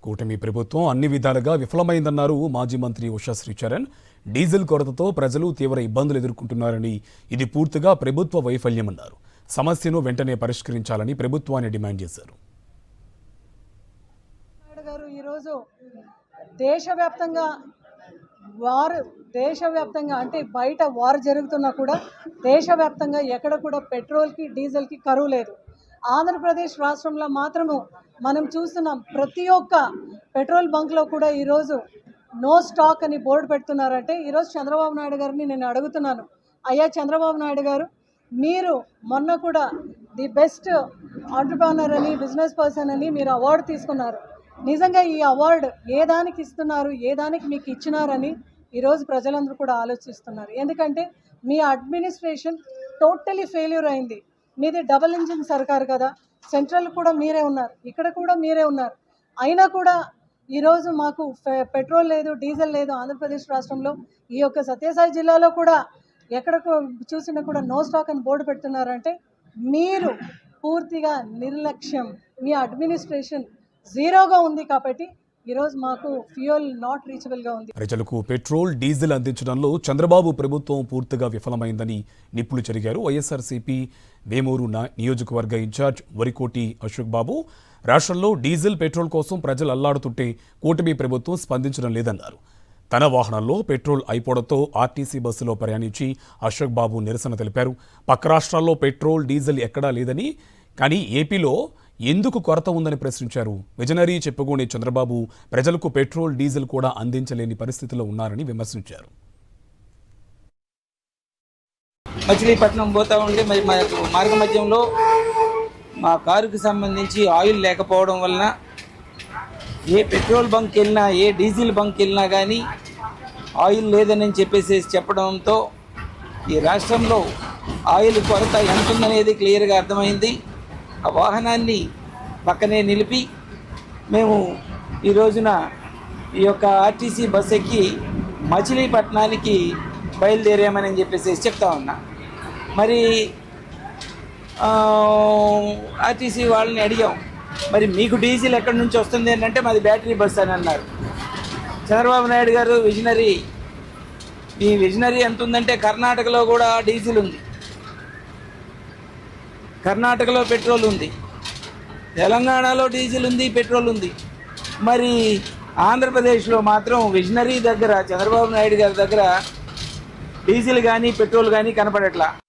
కూటమి ప్రభుత్వం అన్ని విధాలుగా విఫలమైందన్నారు మాజీ మంత్రి ఉషా శ్రీచరణ్. డీజిల్ కొరతతో ప్రజలు తీవ్ర ఇబ్బందులు ఎదుర్కొంటున్నారని, ఇది పూర్తిగా ప్రభుత్వ వైఫల్యమన్నారు. సమస్యను వెంటనే పరిష్కరించాలని ప్రభుత్వాన్ని డిమాండ్ చేశారు. ఈరోజు దేశవ్యాప్తంగా అంటే బయట వార్ జరుగుతున్నా కూడా దేశవ్యాప్తంగా ఎక్కడ కూడా పెట్రోల్కి డీజిల్కి కరువు లేదు. ఆంధ్రప్రదేశ్ రాష్ట్రంలో మాత్రము మనం చూస్తున్నాం, ప్రతి ఒక్క పెట్రోల్ బంక్లో కూడా ఈరోజు నో స్టాక్ అని బోర్డు పెడుతున్నారంటే ఈరోజు చంద్రబాబు నాయుడు గారిని నేను అడుగుతున్నాను, అయ్యా చంద్రబాబు నాయుడు గారు, మీరు మొన్న కూడా ది బెస్ట్ ఆంటర్‌ప్రెన్యూర్ అని, బిజినెస్ పర్సన్ అని మీరు అవార్డు తీసుకున్నారు. నిజంగా ఈ అవార్డు ఏ దానికి ఇస్తున్నారు, ఏ దానికి మీకు ఇచ్చినారని ఈరోజు ప్రజలందరూ కూడా ఆలోచిస్తున్నారు. ఎందుకంటే మీ అడ్మినిస్ట్రేషన్ టోటలీ ఫెయిల్యూర్ అయింది. మీది డబుల్ ఇంజిన్ సర్కారు కదా, సెంట్రల్ కూడా మీరే ఉన్నారు, ఇక్కడ కూడా మీరే ఉన్నారు. అయినా కూడా ఈరోజు మాకు పెట్రోల్ లేదు, డీజిల్ లేదు ఆంధ్రప్రదేశ్ రాష్ట్రంలో. ఈ యొక్క సత్యసాయి జిల్లాలో కూడా ఎక్కడ చూసినా కూడా నో స్టాక్ అని బోర్డు పెడుతున్నారంటే మీరు పూర్తిగా నిర్లక్ష్యం, మీ అడ్మినిస్ట్రేషన్ జీరోగా ఉంది. కాబట్టి ఈరోజు మాకు ఫ్యూయల్ నాట్ రీచబుల్గా ఉంది. ప్రజలకు పెట్రోల్ డీజిల్ అందించడంలో చంద్రబాబు ప్రభుత్వం పూర్తిగా విఫలమైందని నిప్పులు చెరిగారు. వైఎస్ఆర్సీపీ వేమూరు నియోజకవర్గ ఇన్ఛార్జ్ వరికోటి అశోక్ బాబు. రాష్ట్రంలో డీజిల్ పెట్రోల్ కోసం ప్రజలు అల్లాడుతుంటే కూటమి ప్రభుత్వం స్పందించడం లేదన్నారు. తన వాహనంలో పెట్రోల్ అయిపోవడంతో ఆర్టీసీ బస్సులో ప్రయాణించి అశోక్ బాబు నిరసన తెలిపారు. పక్క రాష్ట్రాల్లో పెట్రోల్ డీజిల్ ఎక్కడా లేదని, కానీ ఏపీలో ఎందుకు కొరత ఉందని ప్రశ్నించారు. విజనరీ చెప్పుకునే చంద్రబాబు ప్రజలకు పెట్రోల్ డీజిల్ కూడా అందించలేని పరిస్థితిలో ఉన్నారని విమర్శించారు. మచిలీపట్నం పోతా ఉంటే మరి మార్గ మధ్యంలో మా కారుకి సంబంధించి ఆయిల్ లేకపోవడం వలన ఏ పెట్రోల్ బంక్ వెళ్ళినా, ఏ డీజిల్ బంక్ వెళ్ళినా కానీ ఆయిల్ లేదని చెప్పడంతో ఈ రాష్ట్రంలో ఆయిల్ కొరత ఎంత ఉందనేది క్లియర్గా అర్థమైంది. ఆ వాహనాన్ని పక్కనే నిలిపి మేము ఈ రోజున ఈ యొక్క ఆర్టీసీ బస్ ఎక్కి మచిలీపట్నానికి బయలుదేరామని చెప్తా ఉన్నా. మరి ఆర్టీసీ వాళ్ళని అడిగాం, మరి మీకు డీజిల్ ఎక్కడి నుంచి వస్తుంది అంటే మాది బ్యాటరీ బస్ అని అన్నారు. చంద్రబాబు నాయుడు గారు విజనరీ, మీ విజనరీ ఎంత ఉందంటే కర్ణాటకలో కూడా డీజిల్ ఉంది, కర్ణాటకలో పెట్రోల్ ఉంది, తెలంగాణలో డీజిల్ ఉంది, పెట్రోల్ ఉంది. మరి ఆంధ్రప్రదేశ్లో మాత్రం విజనరీ దగ్గర, చంద్రబాబు నాయుడు గారి దగ్గర డీజిల్ కానీ పెట్రోల్ కానీ కనపడట్లా.